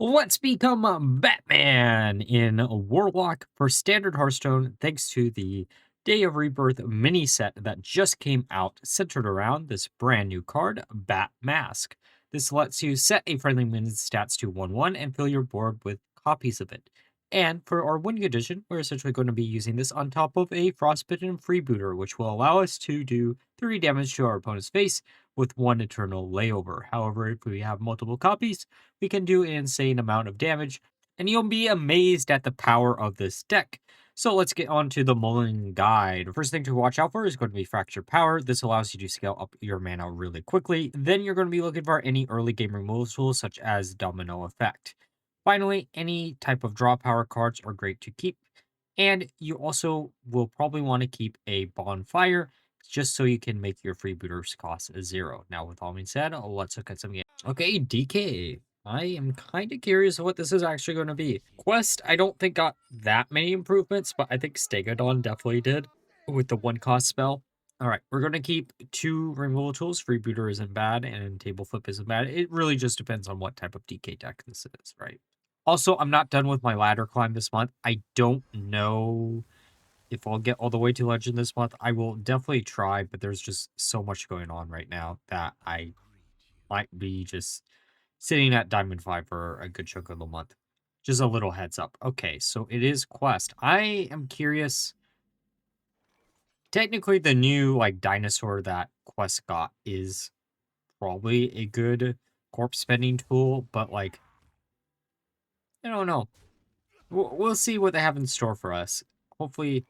Let's become Batman in a Warlock for Standard Hearthstone thanks to the Day of Rebirth mini set that just came out centered around this brand new card, Bat Mask. This lets you set a friendly minion's stats to 1/1 and fill your board with copies of it. And for our win condition, we're essentially going to be using this on top of a Frostbitten Freebooter, which will allow us to do 3 damage to our opponent's face with 1 eternal layover. However, if we have multiple copies, we can do an insane amount of damage, and you'll be amazed at the power of this deck. So let's get on to the Mulligan guide. First thing to watch out for is going to be Fracture Power. This allows you to scale up your mana really quickly. Then you're going to be looking for any early game removal tools such as Domino Effect. Finally, any type of draw power cards are great to keep. And you also will probably want to keep a Bonfire just so you can make your freebooters cost 0. Now, with all being said, let's look at some games. Okay, DK. I am kind of curious what this is actually going to be. Quest, I don't think got that many improvements, but I think Stegodon definitely did with the 1-cost spell. All right, we're going to keep 2 removal tools. Freebooter isn't bad, and Table Flip isn't bad. It really just depends on what type of DK deck this is, right? Also, I'm not done with my ladder climb this month. I don't know if I'll get all the way to Legend this month. I will definitely try, but there's just so much going on right now that I might be just sitting at Diamond 5 for a good chunk of the month. Just a little heads up. Okay, so it is Quest. I am curious. Technically, the new dinosaur that Quest got is probably a good corpse spending tool, but I don't know. We'll see what they have in store for us. Hopefully,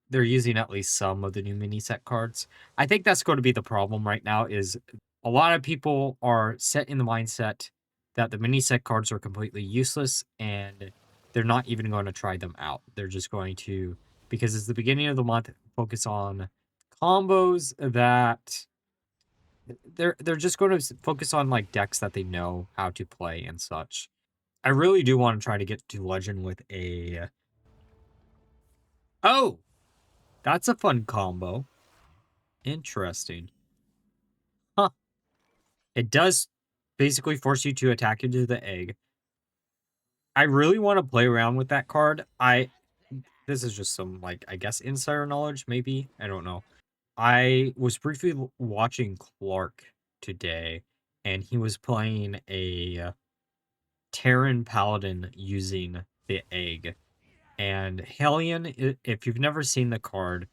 they're using at least some of the new mini set cards. I think that's going to be the problem right now is a lot of people are set in the mindset that the mini set cards are completely useless and they're not even going to try them out. They're just going to, because it's the beginning of the month, focus on combos that they're just going to focus on decks that they know how to play and such. I really do want to try to get to Legend with a... Oh! That's a fun combo. Interesting. Huh. It does basically force you to attack into the egg. I really want to play around with that card. This is just some, I guess, insider knowledge, maybe? I don't know. I was briefly watching Clark today, and he was playing a Terran Paladin using the egg. And Hellion, if you've never seen the card,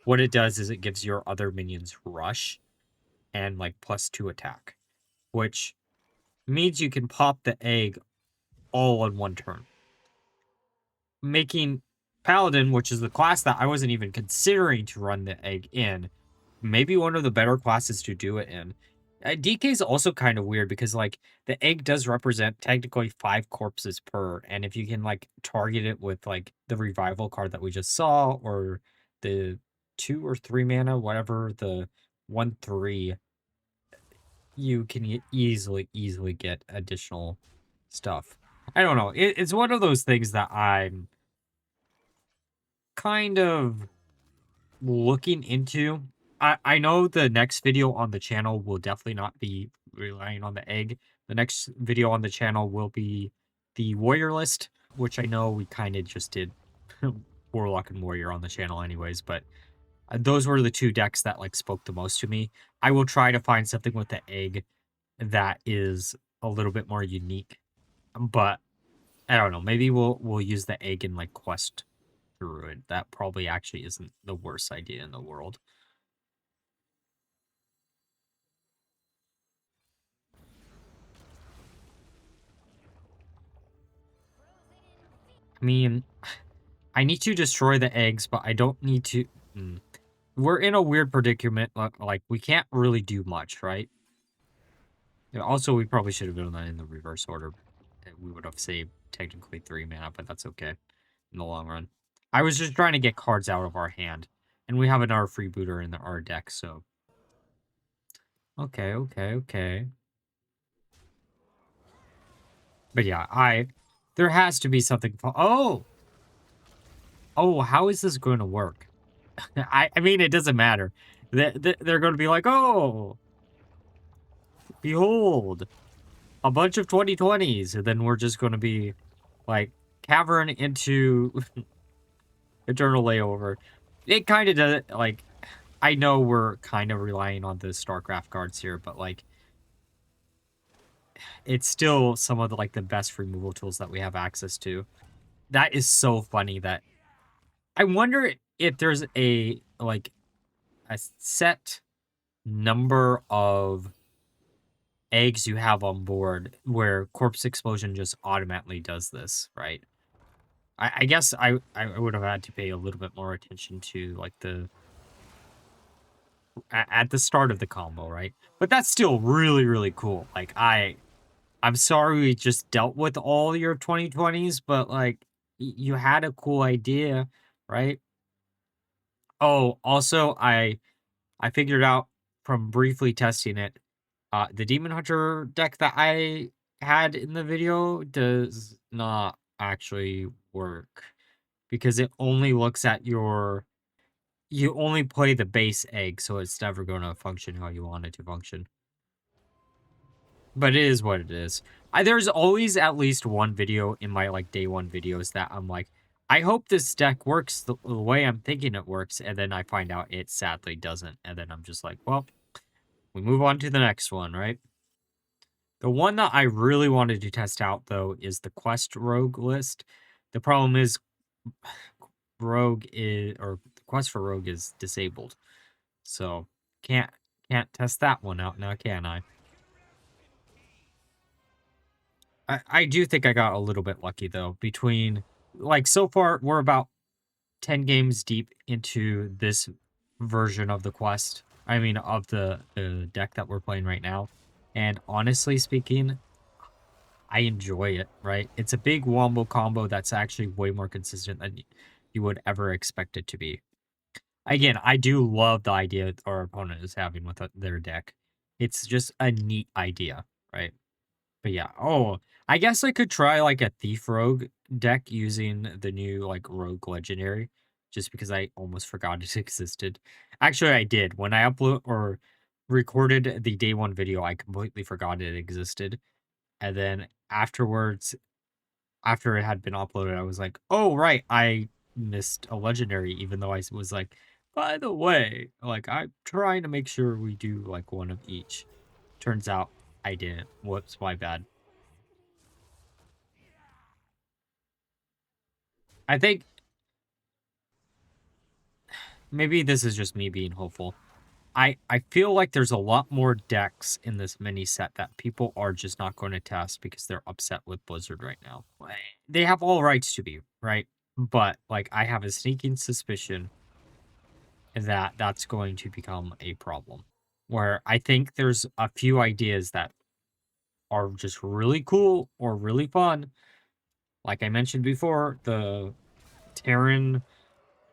what it does is it gives your other minions rush and +2 attack, which means you can pop the egg all in one turn, making Paladin, which is the class that I wasn't even considering to run the egg in, maybe one of the better classes to do it in. DK is also kind of weird because the egg does represent technically 5 corpses per, and if you can target it with the revival card that we just saw or the 2 or 3 mana, whatever, the 1/3, you can easily get additional stuff. I don't know. It's one of those things that I'm kind of looking into. I know the next video on the channel will definitely not be relying on the egg. The next video on the channel will be the warrior list, which I know we kind of just did Warlock and Warrior on the channel anyways, but those were the 2 decks that spoke the most to me. I will try to find something with the egg that is a little bit more unique, but I don't know. Maybe we'll use the egg in Quest Druid. That probably actually isn't the worst idea in the world. I mean, I need to destroy the eggs, but I don't need to... We're in a weird predicament. We can't really do much, right? Also, we probably should have done that in the reverse order. We would have saved technically 3 mana, but that's okay in the long run. I was just trying to get cards out of our hand. And we have another freebooter in our deck, so... Okay. But yeah, there has to be something... Oh! Oh, how is this going to work? I mean, it doesn't matter. They're going to be like, oh! Behold! a bunch of 2020s, and then we're just going to be like cavern into Eternal Layover. It kind of does, like, I know we're kind of relying on the StarCraft cards here, but like, it's still some of the like the best removal tools that we have access to. That is so funny that I wonder if there's a like a set number of eggs you have on board where Corpse Explosion just automatically does this, right? I guess I would have had to pay a little bit more attention to like the at the start of the combo, right? But that's still really, really cool. Like I'm sorry we just dealt with all your 2020s, but like you had a cool idea, right? Oh, also I figured out from briefly testing it, the Demon Hunter deck that I had in the video does not actually work because it only looks at you only play the base egg, so it's never going to function how you want it to function. But it is what it is. There's always at least one video in my like day one videos that I'm like, I hope this deck works the way I'm thinking it works, and then I find out it sadly doesn't, and then I'm just like, well, we move on to the next one, right? The one that I really wanted to test out though is the Quest Rogue list. The problem is Rogue is or the Quest for Rogue is disabled. So can't test that one out now, can I? I do think I got a little bit lucky though. Between like so far we're about 10 games deep into this version of the quest. I mean of the deck that we're playing right now. And honestly speaking, I enjoy it, right? It's a big wombo combo that's actually way more consistent than you would ever expect it to be. Again, I do love the idea our opponent is having with their deck. It's just a neat idea, right? But yeah, oh, I guess I could try like a Thief Rogue deck using the new like Rogue Legendary, just because I almost forgot it existed. Actually, I did. When I upload or recorded the day one video, I completely forgot it existed. And then afterwards, after it had been uploaded, I was like, oh, right, I missed a legendary, even though I was like, by the way, like, I'm trying to make sure we do like one of each. Turns out I didn't. Whoops, my bad. I think maybe this is just me being hopeful. I feel like there's a lot more decks in this mini set that people are just not going to test because they're upset with Blizzard right now. They have all rights to be, right? But like I have a sneaking suspicion that that's going to become a problem. Where I think there's a few ideas that are just really cool or really fun. Like I mentioned before, the Terran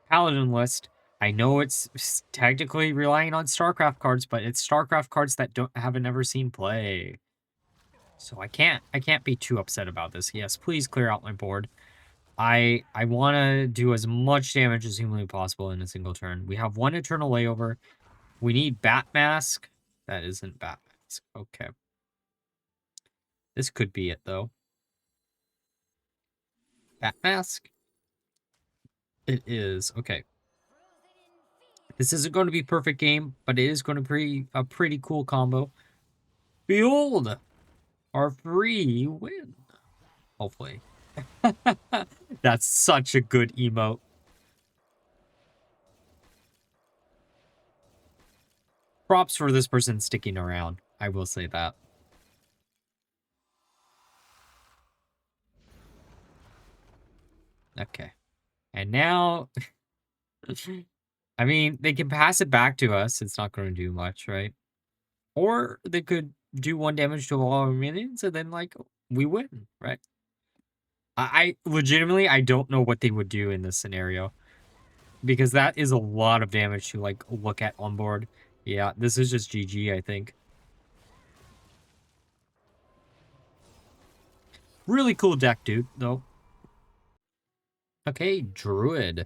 Paladin list. I know it's technically relying on StarCraft cards, but it's StarCraft cards that haven't ever seen play. So I can't be too upset about this. Yes, please clear out my board. I want to do as much damage as humanly possible in a single turn. We have one Eternal Layover. We need Bat Mask. That isn't Bat Mask. Okay. This could be it, though. Bat Mask? It is. Okay. This isn't going to be perfect game, but it is going to be a pretty cool combo. Behold! Our free win. Hopefully. That's such a good emote. Props for this person sticking around. I will say that. Okay. And now... I mean, they can pass it back to us. It's not going to do much, right? Or they could do 1 damage to all our minions and then, like, we win, right? I legitimately, I don't know what they would do in this scenario. Because that is a lot of damage to, like, look at on board. Yeah, this is just GG, I think. Really cool deck, dude, though. Okay, Druid.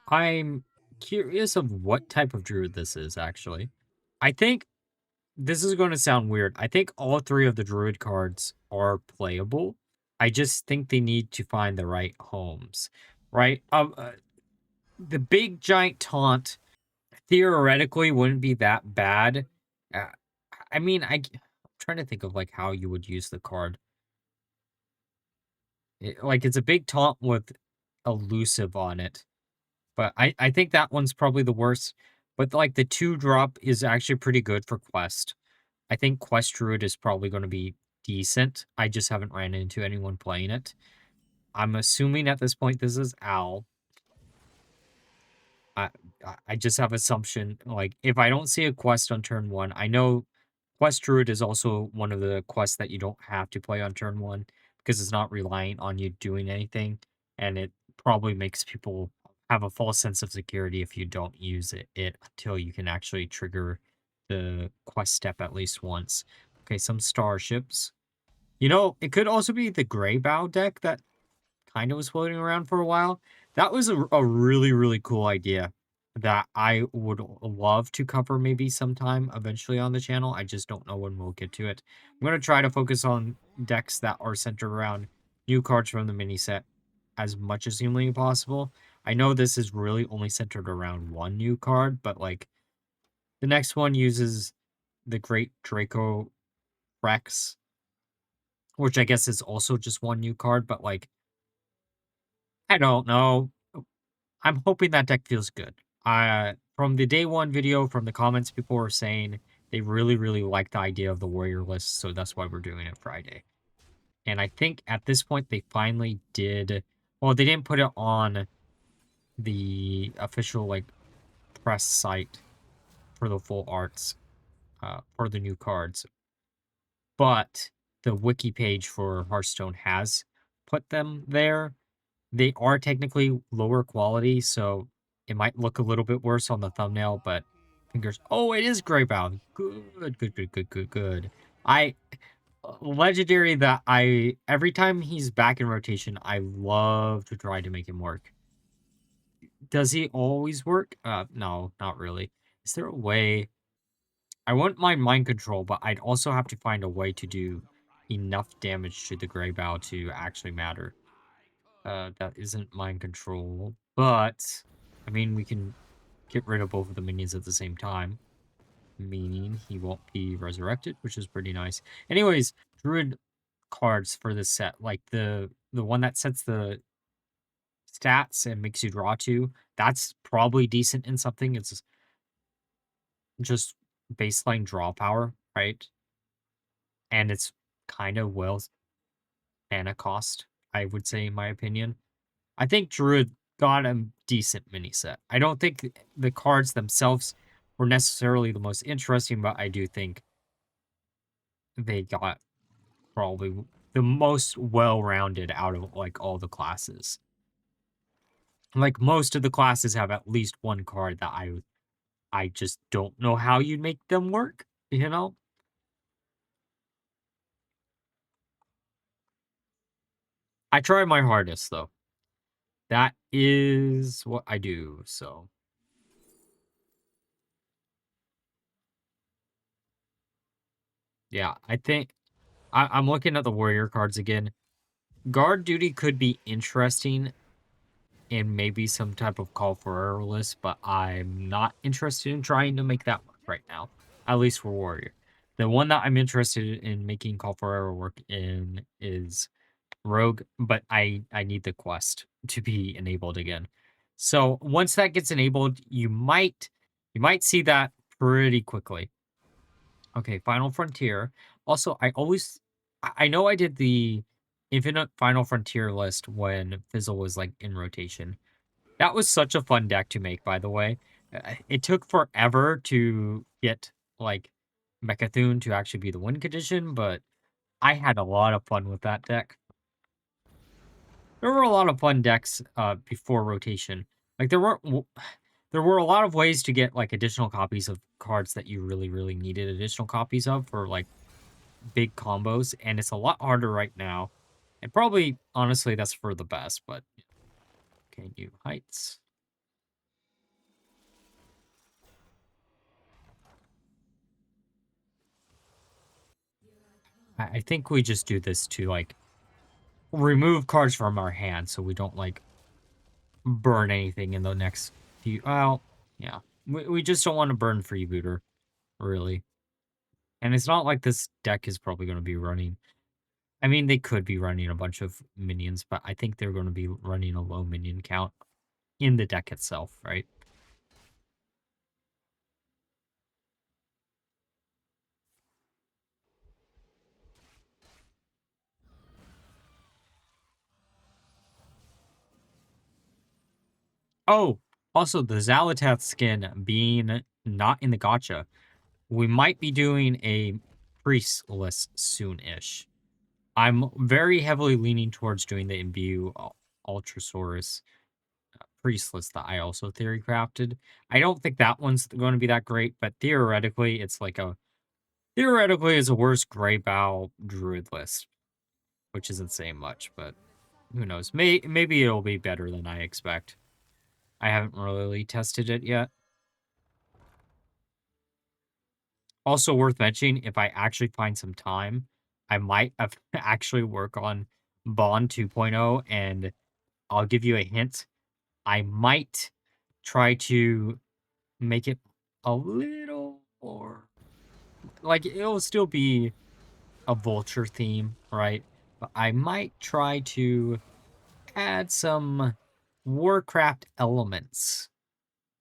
I'm curious of what type of Druid this is, actually. I think this is going to sound weird. I think all three of the Druid cards are playable. I just think they need to find the right homes, right? The big giant taunt theoretically wouldn't be that bad. Uh, I mean, I'm trying to think of like how you would use the card. Like it's a big taunt with elusive on it, but I think that one's probably the worst. But like the 2-drop is actually pretty good for quest. I think quest druid is probably going to be decent. I just haven't ran into anyone playing it. I'm assuming at this point this is Owl. I I just have assumption, like, if I don't see a quest on turn 1, I know Quest Druid is also one of the quests that you don't have to play on turn 1 because it's not relying on you doing anything, and it probably makes people have a false sense of security if you don't use it until you can actually trigger the quest step at least once. Okay, some starships. You know, it could also be the Grey Bow deck that kind of was floating around for a while. That was a really, really cool idea that I would love to cover maybe sometime eventually on the channel. I just don't know when we'll get to it. I'm going to try to focus on decks that are centered around new cards from the mini set as much as humanly possible. I know this is really only centered around one new card, but like the next one uses the Great Draco Rex, which I guess is also just one new card, but like I don't know. I'm hoping that deck feels good. From the day one video, from the comments, people were saying they really, really like the idea of the warrior list, so that's why we're doing it Friday. And I think at this point they finally did. Well, they didn't put it on the official like press site for the full arts for the new cards, but the wiki page for Hearthstone has put them there. They are technically lower quality, so it might look a little bit worse on the thumbnail, but fingers. Oh, it is Greybound. Good, good, good, good, good, good. Legendary that every time he's back in rotation, I love to try to make him work. Does he always work? No, not really. Is there a way? I wouldn't mind control, but I'd also have to find a way to do enough damage to the Greybow to actually matter. That isn't mind control, but I mean, we can get rid of both of the minions at the same time, meaning he won't be resurrected, which is pretty nice. Anyways, Druid cards for this set, like the one that sets the stats and makes you draw 2, that's probably decent in something. It's just baseline draw power, right? And it's kind of well mana cost, I would say, in my opinion. I think Druid got a decent mini set. I don't think the cards themselves were necessarily the most interesting, but I do think they got probably the most well-rounded out of like all the classes. Like most of the classes have at least one card that I just don't know how you'd make them work, you know? I try my hardest though. That is what I do, so yeah, I think I'm looking at the warrior cards again. Guard duty could be interesting in maybe some type of call for error list, but I'm not interested in trying to make that work right now, at least for warrior. The one that I'm interested in making call for error work in is rogue, but I need the quest to be enabled again. So once that gets enabled, you might see that pretty quickly. Okay, Final Frontier. Also, I know I did the Infinite Final Frontier list when Fizzle was like in rotation. That was such a fun deck to make, by the way. It took forever to get like Mechathune to actually be the win condition, but I had a lot of fun with that deck. There were a lot of fun decks before rotation. Like there were a lot of ways to get like additional copies of cards that you really, really needed additional copies of for like big combos, and it's a lot harder right now. And probably, honestly, that's for the best, but okay, new heights. I think we just do this to, like, remove cards from our hand so we don't, like, burn anything in the next few... Well, yeah. We just don't want to burn Freebooter, really. And it's not like this deck is probably going to be running... I mean, they could be running a bunch of minions, but I think they're going to be running a low minion count in the deck itself, right? Oh, also the Xalatath skin being not in the gacha. We might be doing a priestless soon-ish. I'm very heavily leaning towards doing the Imbue Ultrasaurus priestless that I also theory crafted. I don't think that one's going to be that great, but theoretically, it's like a... Theoretically, it's a worse Grey Bow Druid list, which isn't saying much, but who knows? Maybe it'll be better than I expect. I haven't really tested it yet. Also worth mentioning, if I actually find some time, I might actually work on Bond 2.0, and I'll give you a hint. I might try to make it a little more... Like, it'll still be a vulture theme, right? But I might try to add some Warcraft elements.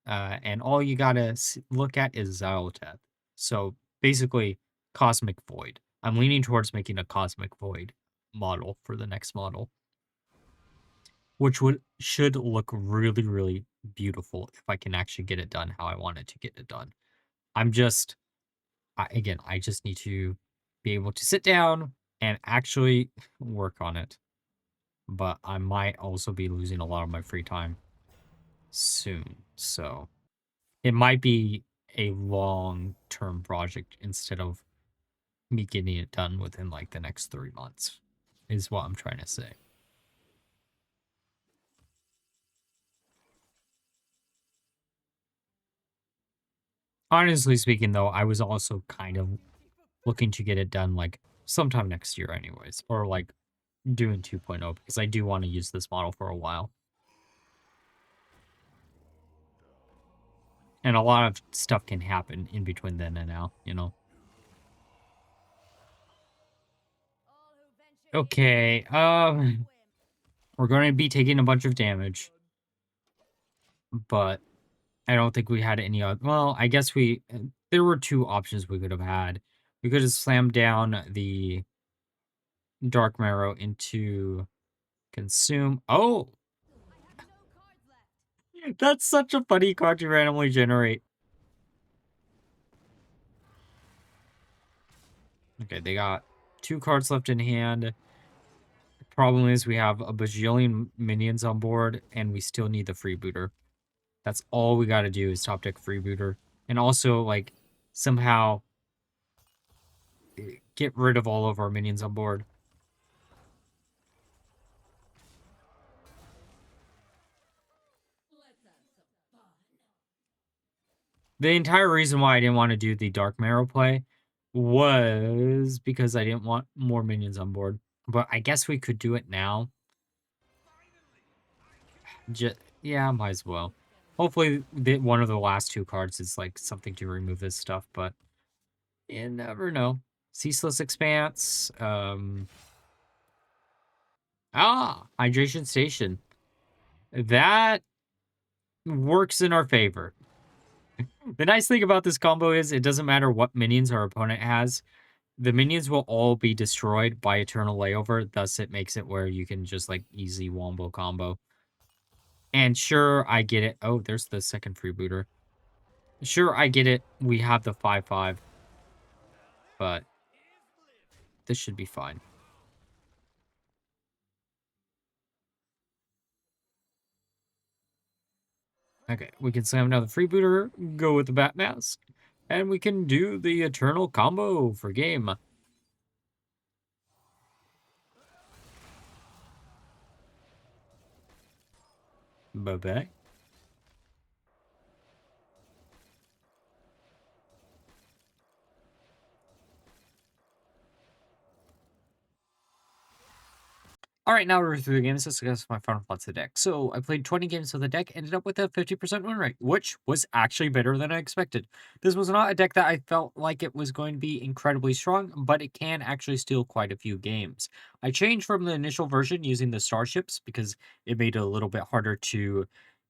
And all you gotta look at is Xylotheth. So basically, Cosmic Void. I'm leaning towards making a Cosmic Void model for the next model, which should look really, really beautiful if I can actually get it done how I want it to get it done. I'm just, again, I just need to be able to sit down and actually work on it. But I might also be losing a lot of my free time soon, so it might be a long-term project instead of me getting it done within, like, the next 3 months, is what I'm trying to say. Honestly speaking, though, I was also kind of looking to get it done, like, sometime next year anyways, or, like, doing 2.0, because I do want to use this model for a while. And a lot of stuff can happen in between then and now, you know? Okay, we're going to be taking a bunch of damage, but I don't think we had any other... Well, I guess there were two options we could have had. We could have slammed down the Dark Marrow into Consume. Oh! That's such a funny card to randomly generate. Okay, they got 2 cards left in hand. The problem is we have a bajillion minions on board, and we still need the Freebooter. That's all we gotta do is top deck Freebooter. And also, like, somehow get rid of all of our minions on board. The entire reason why I didn't want to do the Dark Marrow play was because I didn't want more minions on board. But I guess we could do it now. Yeah, might as well. Hopefully, one of the last 2 cards is, like, something to remove this stuff, but you never know. Ceaseless Expanse. Hydration Station. That works in our favor. The nice thing about this combo is it doesn't matter what minions our opponent has. The minions will all be destroyed by Eternal Layover, thus it makes it where you can just, like, easy wombo combo. And sure, I get it. Oh, there's the second Freebooter. Sure, I get it. We have the 5/5. But this should be fine. Okay, we can slam down the Freebooter, go with the Bat Mask, and we can do the Eternal combo for game. Bye-bye. Alright, now we're through the games. Let's discuss my final thoughts of the deck. So, I played 20 games of the deck, ended up with a 50% win rate, which was actually better than I expected. This was not a deck that I felt like it was going to be incredibly strong, but it can actually steal quite a few games. I changed from the initial version using the starships because it made it a little bit harder to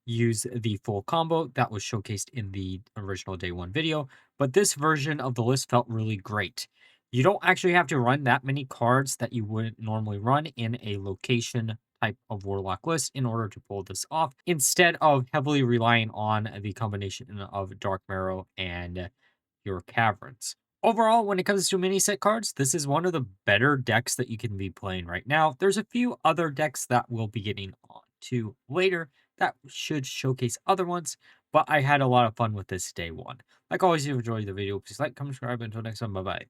use the full combo that was showcased in the original day one video, but this version of the list felt really great. You don't actually have to run that many cards that you wouldn't normally run in a location type of Warlock list in order to pull this off, instead of heavily relying on the combination of Dark Marrow and your Caverns. Overall, when it comes to mini set cards, this is one of the better decks that you can be playing right now. There's a few other decks that we'll be getting on to later that should showcase other ones, but I had a lot of fun with this day one. Like always, if you enjoyed the video, please like, comment, subscribe. Until next time, bye bye.